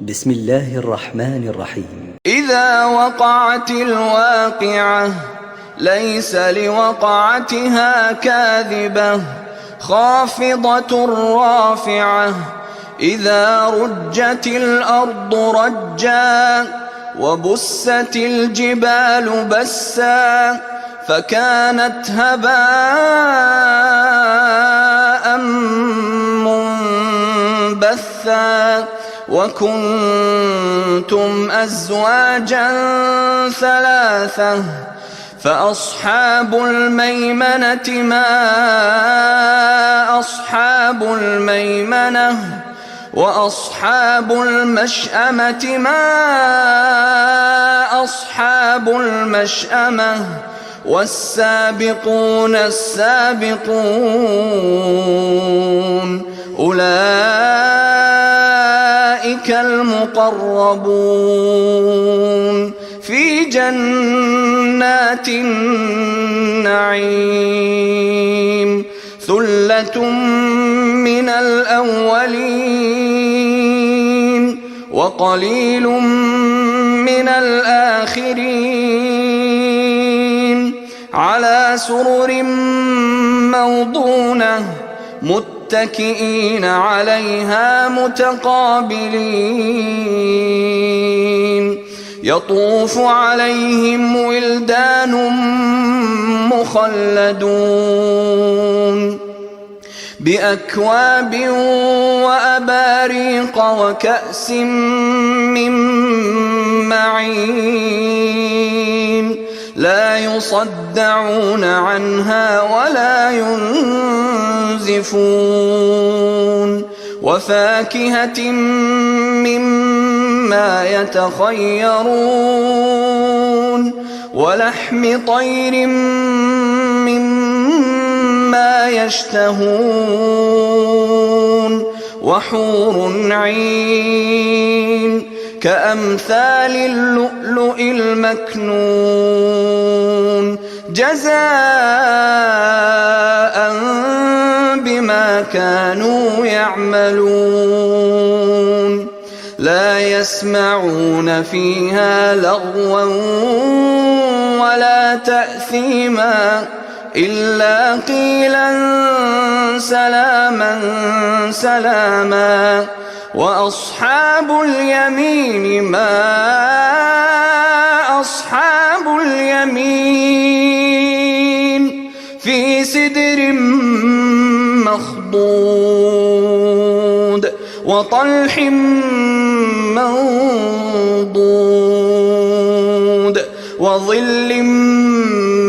بسم الله الرحمن الرحيم. إذا وقعت الواقعة ليس لوقعتها كاذبة خافضة رافعة إذا رجت الأرض رجا وبست الجبال بسا فكانت هباء منبثا وكنتم أزواجا ثلاثة فأصحاب الميمنة ما أصحاب الميمنة وأصحاب المشأمة ما أصحاب المشأمة والسابقون السابقون أولئك المقربون في جنات النعيم ثلة من الأولين وقليل من الآخرين على سرر موضونة متكئين عليها متقابلين يطوف عليهم ولدان مخلدون بأكواب وأباريق وكأس من معين لا يصدعون عنها ولا ينزفون وفاكهة مما يتخيرون ولحم طير مما يشتهون وحور عين كأمثال اللؤلؤ المكنون جزاء بما كانوا يعملون لا يسمعون فيها لغوا ولا تأثيما إلا قيلا سلاما سلاما وأصحاب اليمين ما أصحاب اليمين في سدر مخضود وطلح منضود وظل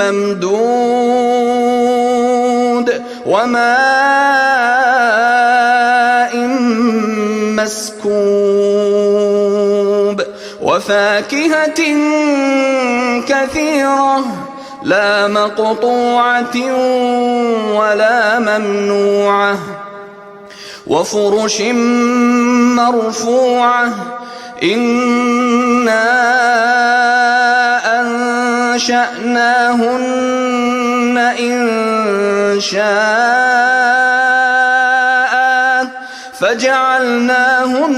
ممدود وماء مسكوب وفاكهة كثيرة لا مقطوعة ولا ممنوعة وفرش مرفوعة إنا أنشأناهن إن شاء فجعلناهن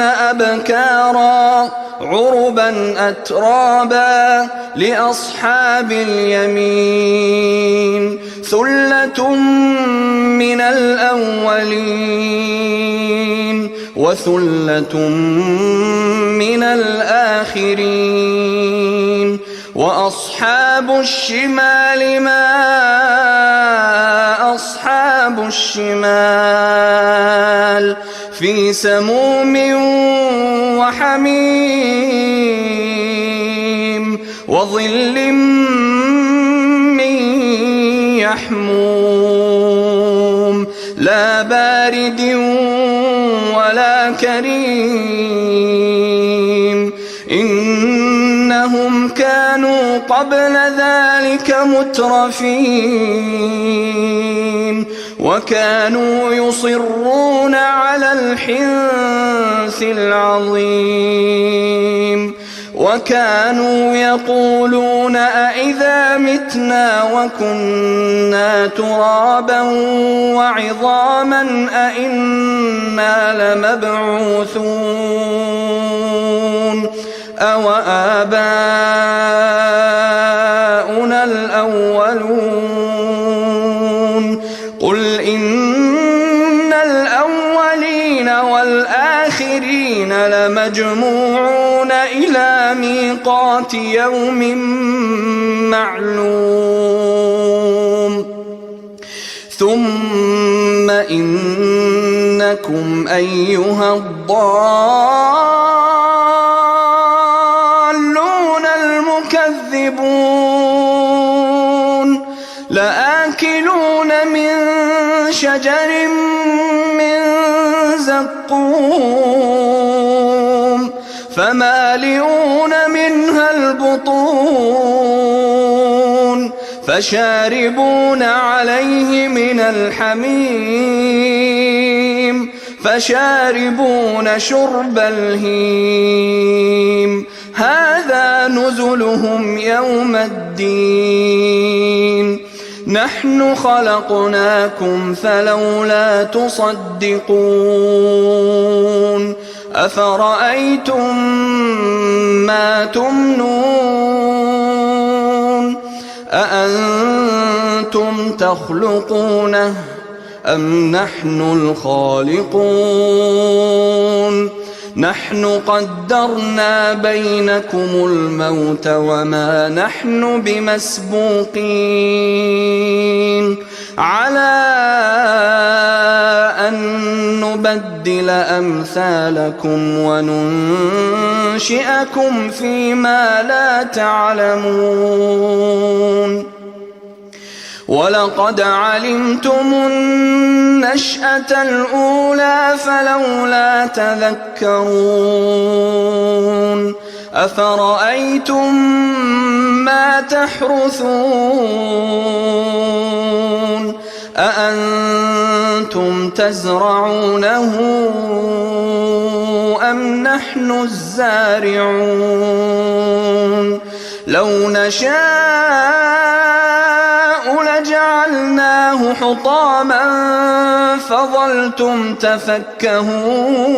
أبكارا عربا أترابا لأصحاب اليمين ثلة من الأولين وثلة من الآخرين وأصحاب الشمال ما أصحاب الشمال في سموم وحميم وظل من يحموم لا بارد ولا كريم إنهم كانوا قبل ذلك مترفين وكانوا يصرون على الحنث العظيم وكانوا يقولون أإذا متنا وكنا ترابا وعظاما أإنا لمبعوثون أو آباؤنا الأولون قل إن الأولين والآخرين لمجموعون إلى ميقات يوم معلوم ثم إنكم أيها الضالون المكذبون لآكلون من شجر من زقوم فمالئون منها البطون فشاربون عليه من الحميم فشاربون شرب الهيم هذا نزلهم يوم الدين نحن خلقناكم فلولا تصدقون أفرأيتم ما تمنون أأنتم تخلقونه أم نحن الخالقون نحن قدرنا بينكم الموت وما نحن بمسبوقين على أن نبدل أمثالكم وننشئكم فيما لا تعلمون ولقد علمتم النشأة الأولى فلولا تذكرون أفرأيتم ما تحرثون أأنتم تزرعونه أم نحن الزارعون لو نشاء لجعلناه حطاما فظلتم تفكهون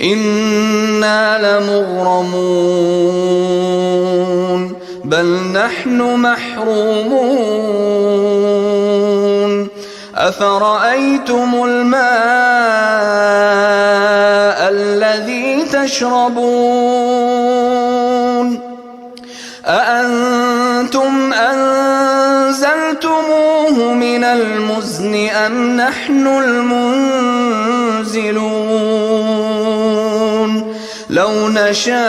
إنا لمغرمون بل نحن محرومون أفرأيتم الماء الذي تشربون أأنتم أنزلتموه من المزن أم نحن المنزلون لو نشاء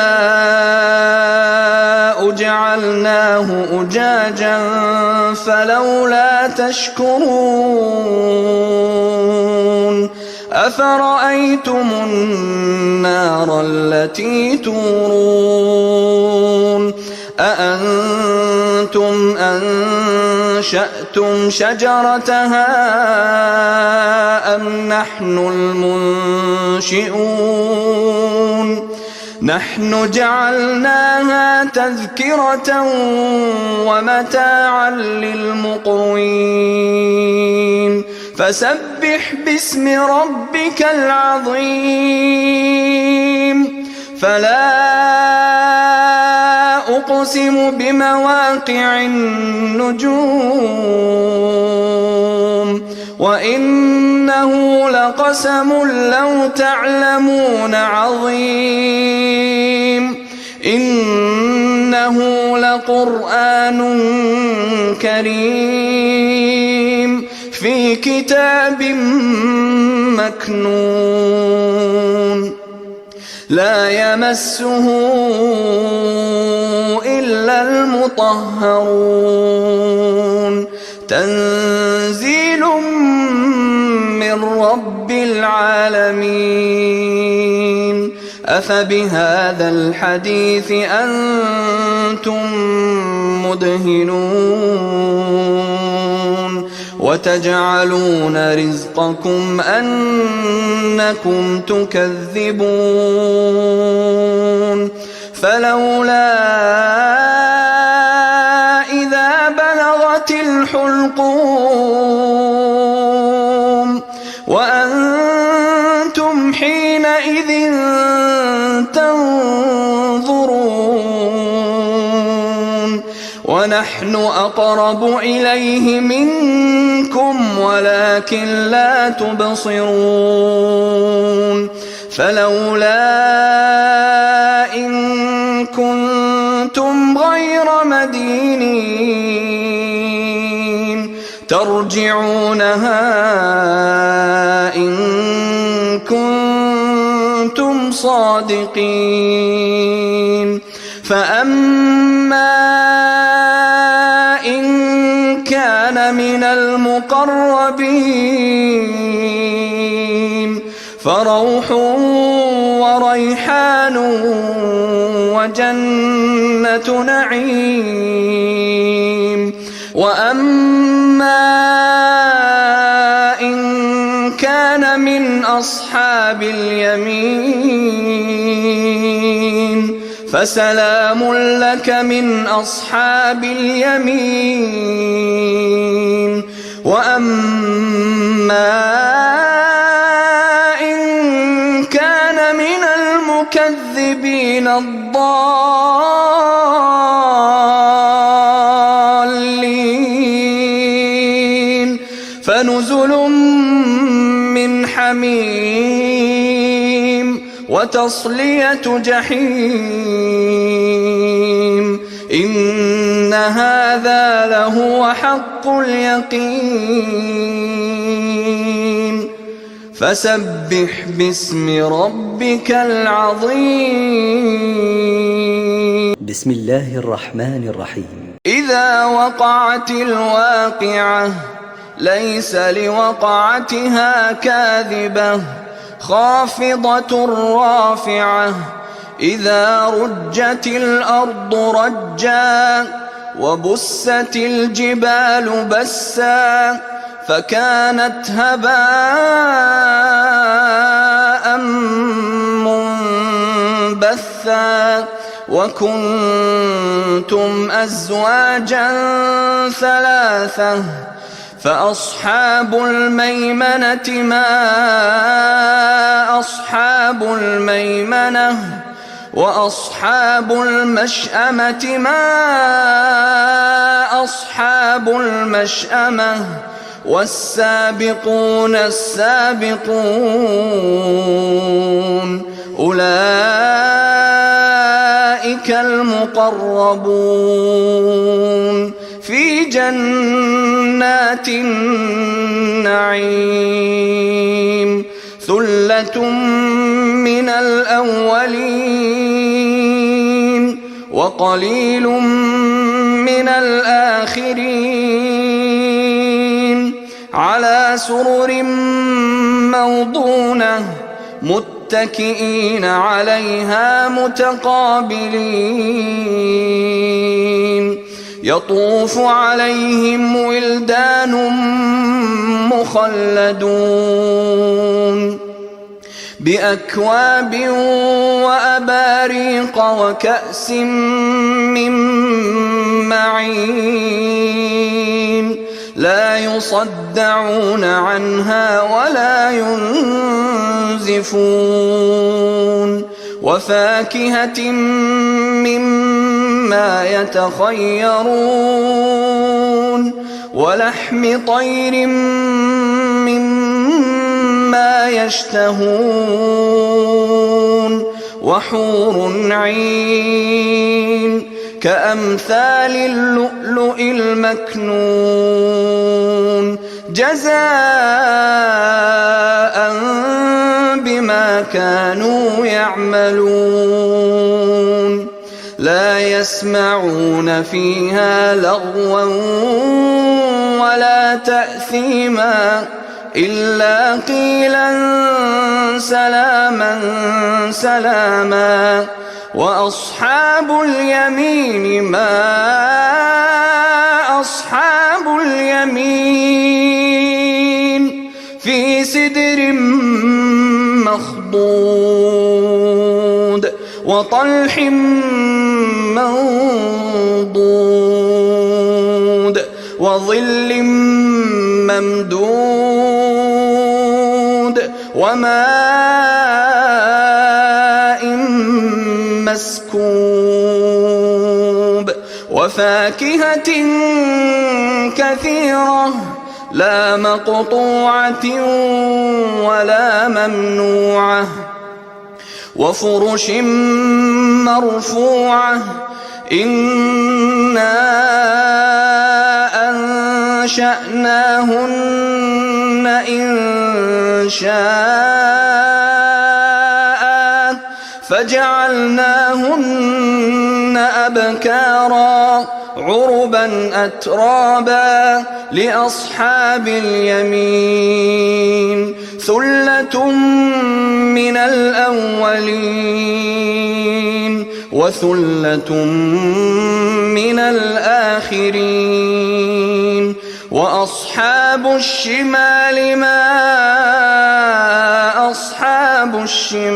جعلناه أجاجا فلولا تشكرون أفرأيتم النار التي تورون أأنتم أنشأتم شجرتها أم نحن المنشئون نحن جعلناها تذكرة ومتاعا للمقوين فسبح باسم ربك العظيم فلا أقسم بمواقع النجوم وإنه لقسم لو تعلمون عظيم إنه لقرآن كريم في كتاب مكنون لا يمسه إلا المطهرون تنزيل من رب العالمين أفبهذا الحديث أنتم مدهنون وتجعلون رزقكم أنكم تكذبون فلولا إذا بلغت الحلقوم وأنتم حينئذ تنظرون ونحن أقرب إليه منكم ولكن لا تبصرون فلولا إن كنتم غير مدينين ترجعونها إن كنتم صادقين فأما إن كان من المقربين فروح وريحان وجنة نعيم وأما إن كان من أصحاب اليمين فسلام لك من أصحاب اليمين وأما إن كان من المكذبين الضالين فنزل من حميم وتصلية جحيم إن هذا لهو حق اليقين فسبح باسم ربك العظيم بسم الله الرحمن الرحيم إذا وقعت الواقعة ليس لوقعتها كاذبة خافضة رافعة إذا رجت الأرض رجا وبست الجبال بسا فكانت هباء منبثا وكنتم أزواجا ثلاثة فأصحاب الميمنة ما أصحاب الميمنة وأصحاب المشأمة ما أصحاب المشأمة والسابقون السابقون أولئك المقربون في جنات النعيم ثلة من الأولين وقليل من الآخرين على سرر موضونة متكئين عليها متقابلين يطوف عليهم ولدان مخلدون بأكواب وأباريق وكأس من معين لا يصدعون عنها ولا ينزفون وفاكهة مما يتخيرون ولحم طير مما يشتهون وحور عين كأمثال اللؤلؤ المكنون جزاء بما كانوا يعملون لا يسمعون فيها لغوا ولا تأثيما إلا قيلا سلاما سلاما وأصحاب اليمين ما أصحاب اليمين ممدود وطلح منضود وظل ممدود وماء مسكوب وفاكهة كثيرة لا مقطوعة ولا ممنوعة وفرش مرفوعة إنا أنشأناهن إنشاء فجعلناهن أبكارا عربا أترابا لأصحاب اليمين ثلة من الأولين وثلة من الآخرين وأصحاب الشمال ما أصحاب الشمال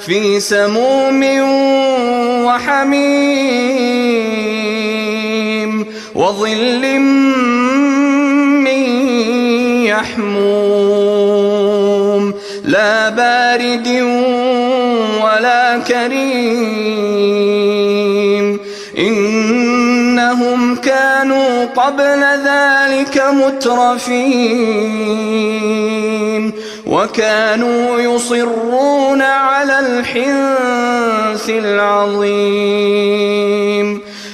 في سموم وحميم وظل من يحموم لا بارد ولا كريم إنهم كانوا قبل ذلك مترفين وكانوا يصرون على الحنث العظيم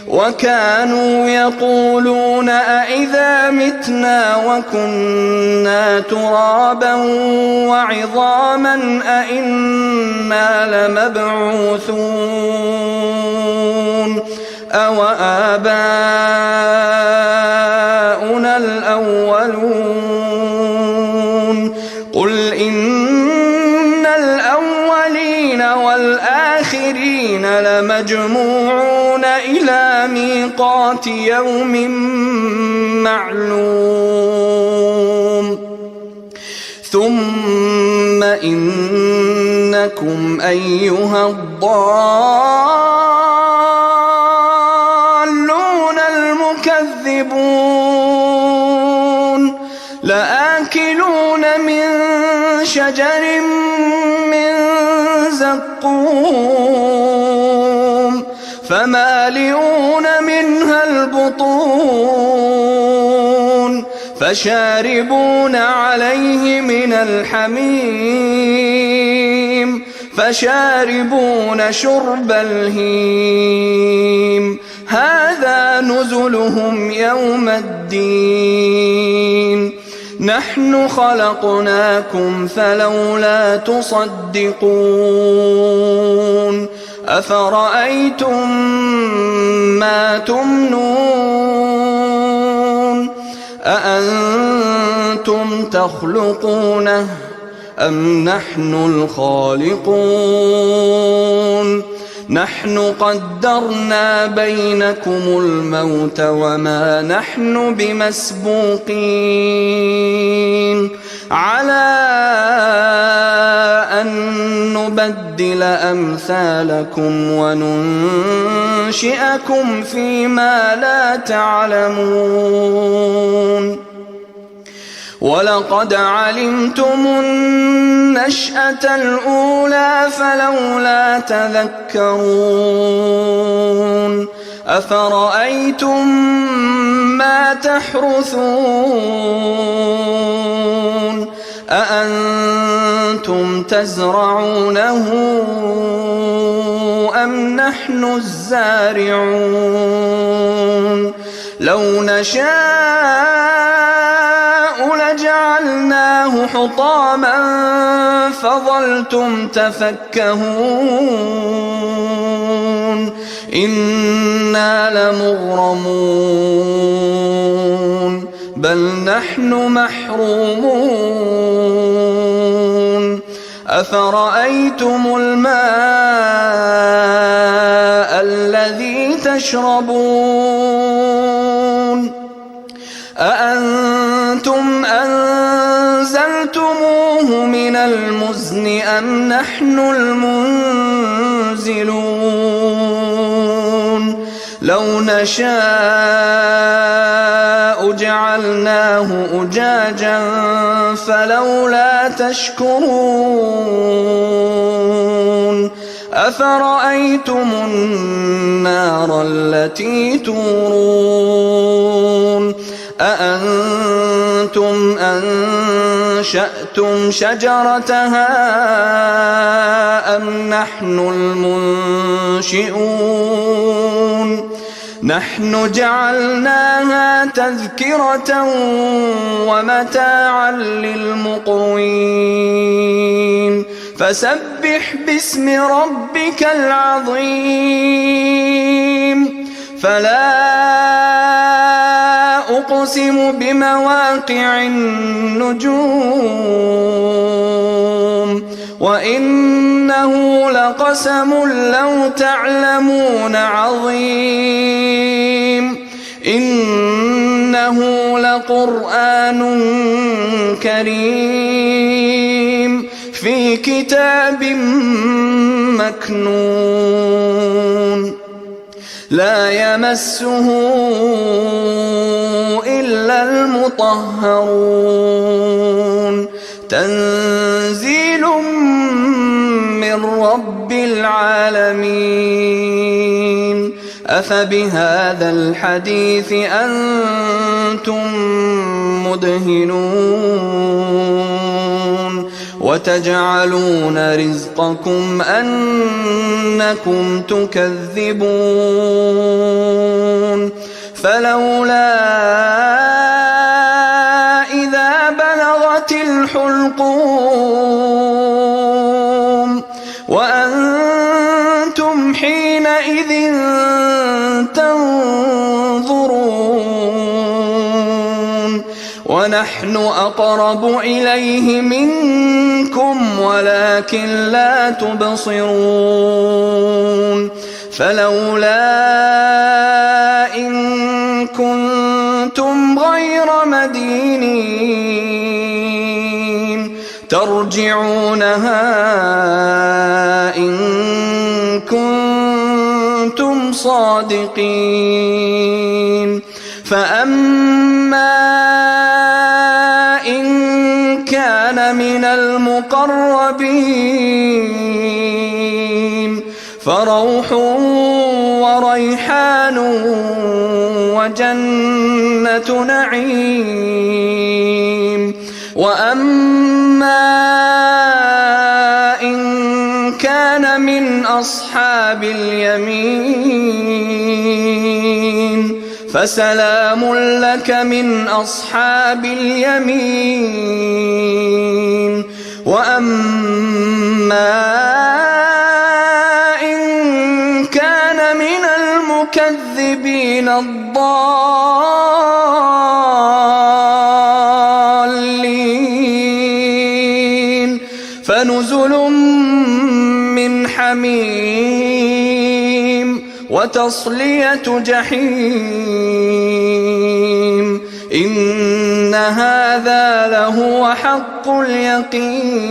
وكانوا يقولون أئذا متنا وكنا ترابا وعظاما أئنا لمبعوثون أو آباؤنا الأولون قل إن الأولين والآخرين لمجموعون إلى ميقات يوم معلوم ثم إنكم أيها الضالون المكذبون لآكلون من شجر من زقوم فمالئون منها البطون فشاربون عليه من الحميم فشاربون شرب الهيم هذا نزلهم يوم الدين نحن خلقناكم فلولا تصدقون أفرأيتم ما تمنون أأنتم تخلقونه أم نحن الخالقون نحن قدرنا بينكم الموت وما نحن بمسبوقين على أن نبدل أمثالكم وننشئكم فيما لا تعلمون ولقد علمتم النشأة الأولى فلولا تذكرون أفرأيتم ما تحرثون أأنتم تزرعونه أم نحن الزارعون لو نشاء لجعلناه حطاما فظلتم تفكهون إنا لمغرمون بل نحن محرومون أفرأيتم الماء الذي تشربون أأنتم أنزلتموه من المزن أم نحن المنزلون لو نشاء جعلناه أجاجا فلولا تشكرون أفرأيتم النار التي تورون أأنتم أنشأتم شجرتها أم نحن المنشئون نحن جعلناها تذكرة ومتاعا للمقوين فسبح باسم ربك العظيم فلا أقسم بمواقع النجوم وإنه لقسم لو تعلمون عظيم إنه لقرآن كريم في كتاب مكنون لا يمسه إلا المطهرون تنزيل من رب العالمين أفبهذا الحديث أنتم مدهنون وتجعلون رزقكم أنكم تكذبون فلولا إذا بلغت الحلقوم وأنتم حينئذ تنظرون ونحن أقرب إليه منكم ولكن لا تبصرون فلولا إن كنتم غير مدينين ترجعونها إن كنتم صادقين فأما إن كان من المقربين فروح وريحان وجنة نعيم وأما إن كان من أصحاب اليمين فسلام لك من أصحاب اليمين وأما إن كان من المكذبين الضالين فنزل من حميم وتصلية جحيم إن هذا لهو حق اليقين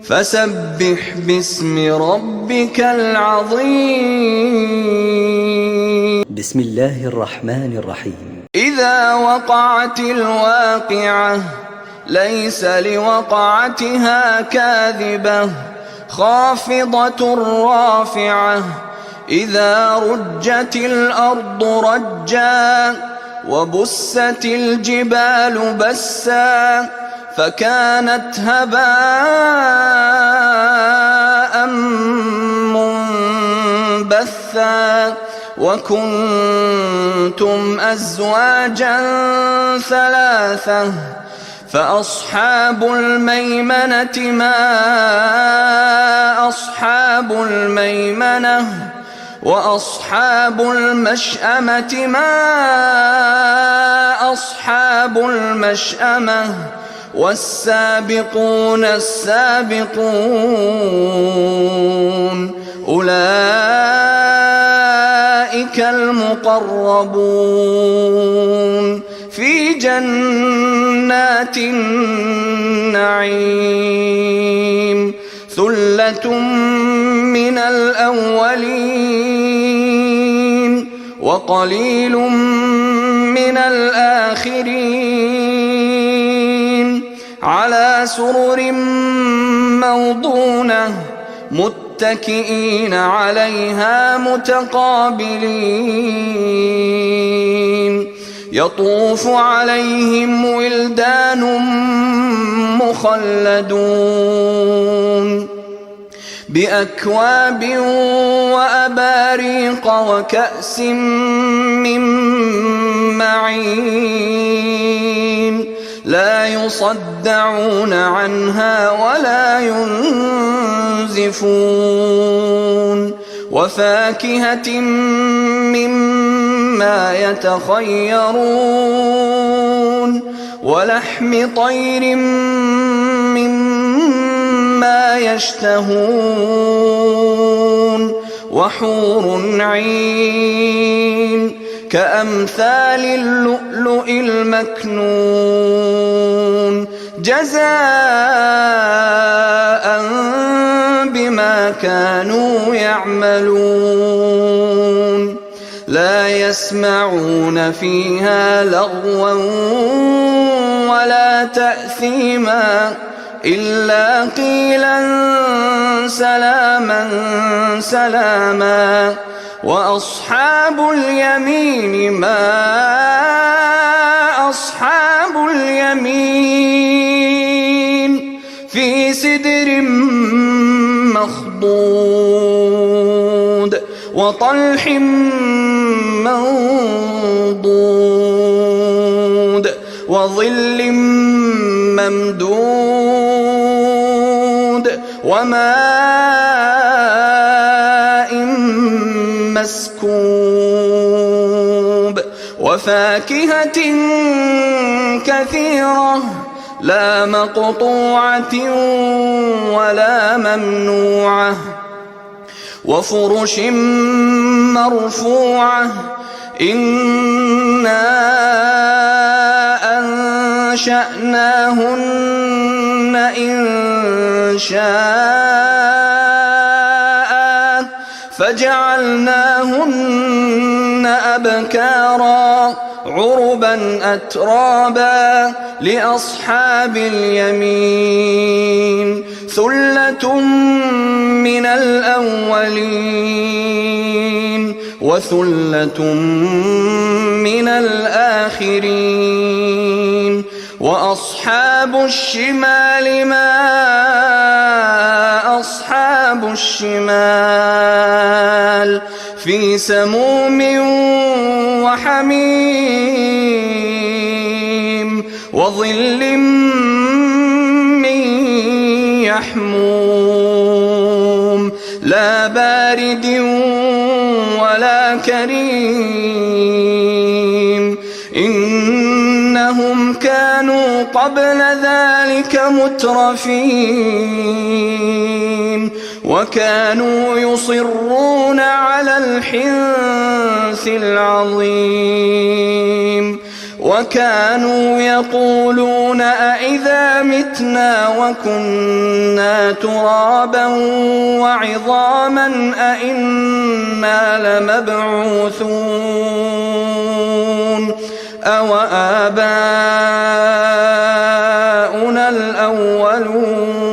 فسبح باسم ربك العظيم بسم الله الرحمن الرحيم إذا وقعت الواقعة ليس لوقعتها كاذبة خافضة رافعة إذا رجت الأرض رجا وبست الجبال بسا فكانت هباء منبثا وكنتم أزواجا ثلاثة فأصحاب الميمنة ما أصحاب الميمنة وأصحاب المشأمة ما أصحاب المشأمة والسابقون السابقون أولئك المقربون في جنات جنات النعيم ثلة من الأولين وقليل من الآخرين على سرر موضونة متكئين عليها متقابلين يطوف عليهم ولدان مخلدون بأكواب وأباريق وكأس من معين لا يصدعون عنها ولا ينزفون وفاكهة مما يتخيرون ولحم طير مما يشتهون وحور عين كأمثال اللؤلؤ المكنون جزاء بما كانوا يعملون لا يسمعون فيها لغوا ولا تأثيما إلا قيلا سلاما سلاما وأصحاب اليمين ما أصحاب اليمين في سدر مخضود وطلح منضود وظل ممدود وماء مسكوب وفاكهة كثيرة لا مقطوعة ولا ممنوعة وفرش مرفوعة إنا أنشأناهن إن شاء فجعلناهن أبكارا عربا أترابا لأصحاب اليمين ثلة من الأولين وثلة من الآخرين وأصحاب الشمال ما أصحاب الشمال في سموم وحميم وظل من يحموم لا بارد ولا كريم إنهم كانوا قبل ذلك مترفين وكانوا يصرون على الحنث العظيم وكانوا يقولون أئذا متنا وكنا ترابا وعظاما أئنا لمبعوثون أو آباؤنا الأولون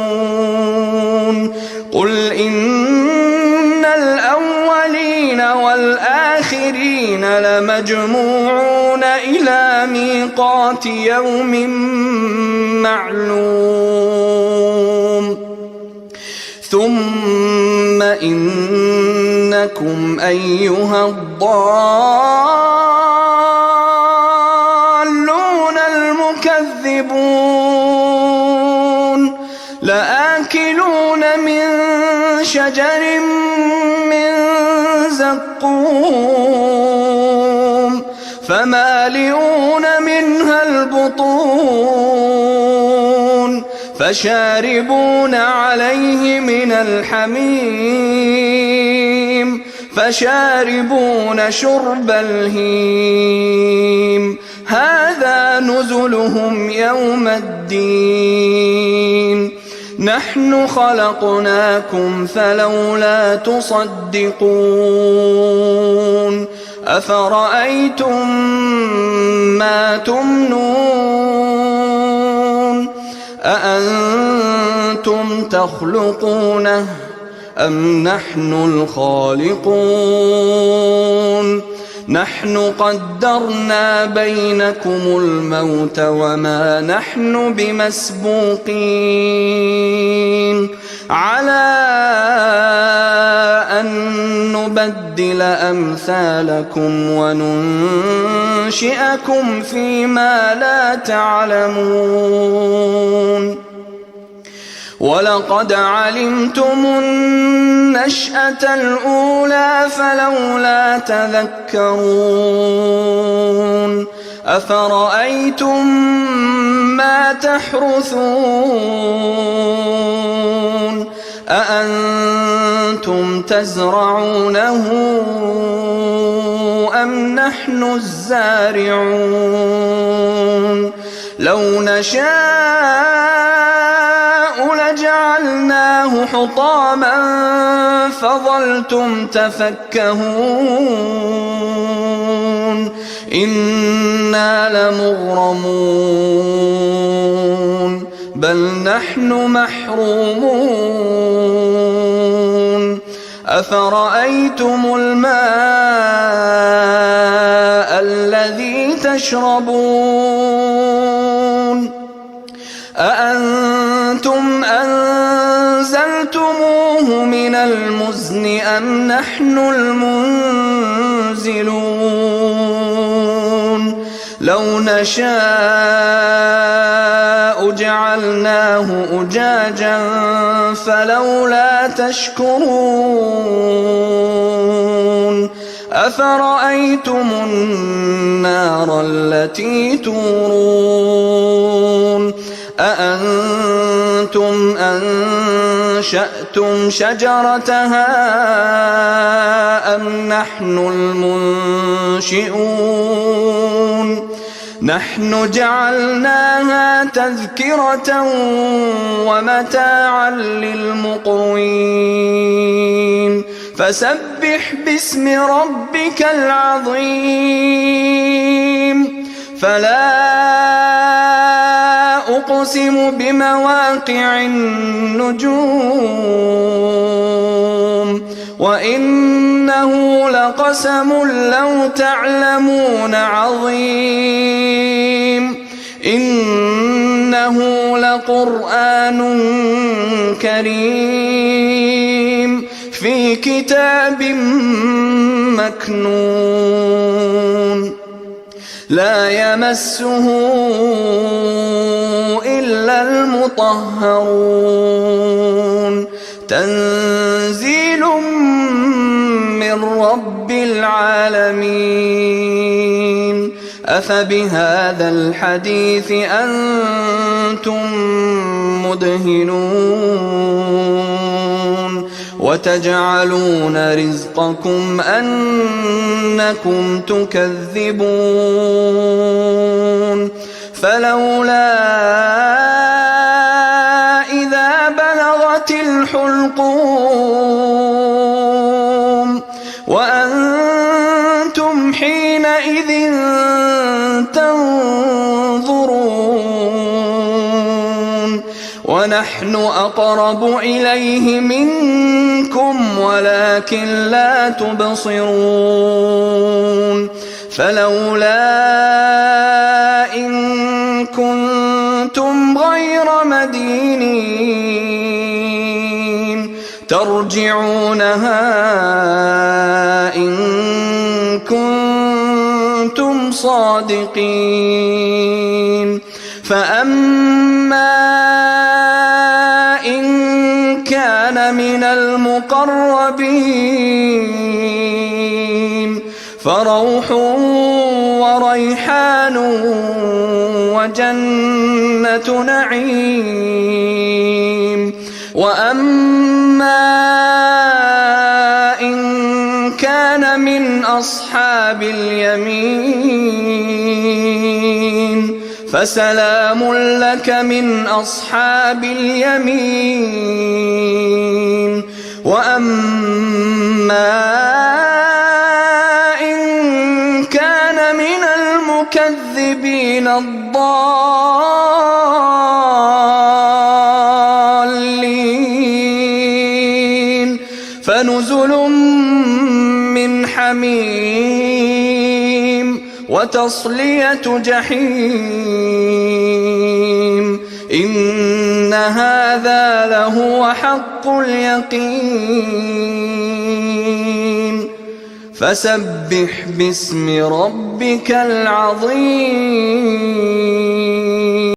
قل إن الأولين والآخرين لمجموعون إلى ميقات يوم معلوم ثم إنكم أيها الضالون المكذبون لآكلون من شجر من زقوم فمالئون منها البطون فشاربون عليه من الحميم فشاربون شرب الهيم هذا نزلهم يوم الدين نحن خلقناكم فلولا تصدقون أفرأيتم ما تمنون أأنتم تخلقونه أم نحن الخالقون نحن قدرنا بينكم الموت وما نحن بمسبوقين على أن نبدل أمثالكم وننشئكم فيما لا تعلمون ولقد علمتم النشأة الأولى فلولا تذكرون أفرأيتم ما تحرثون أأنتم تزرعونه أم نحن الزارعون لو نشاء لجعلناه حطاما فظلتم تفكهون إنا لمغرمون بل نحن محرومون أفرأيتم الماء الذي تشربون أأنتم أنزلتموه من المزن أم نحن المنزلون لو نشاء جعلناه أجاجا فلولا تشكرون أفرأيتم النار التي تورون أأنتم أنشأتم شجرتها أم نحن المنشئون نحن جعلناها تذكرة ومتاعا للمقوين فسبح باسم ربك العظيم فلا أقسم بمواقع النجوم وإنه لقسم لو تعلمون عظيم إنه لقرآن كريم في كتاب مكنون لا يمسه إلا المطهرون تنزيل من رب العالمين أفبهذا الحديث أنتم مدهنون وتجعلون رزقكم أنكم تكذبون فلولا إذا بلغت الحلقوم وأنتم حينئذ تنظرون ونحن أقرب إليه منكم ولكن لا تبصرون فلولا إن كنتم غير مدينين ترجعونها إن كنتم صادقين فأما إن كان من المقربين فروح وريحان وجنة نعيم وأما إن كان أصحاب اليمين فسلام لك من أصحاب اليمين وأما إن كان من المكذبين الضالين فنزل من حميم وتصلية جحيم إن هذا لهو حق اليقين فسبح باسم ربك العظيم.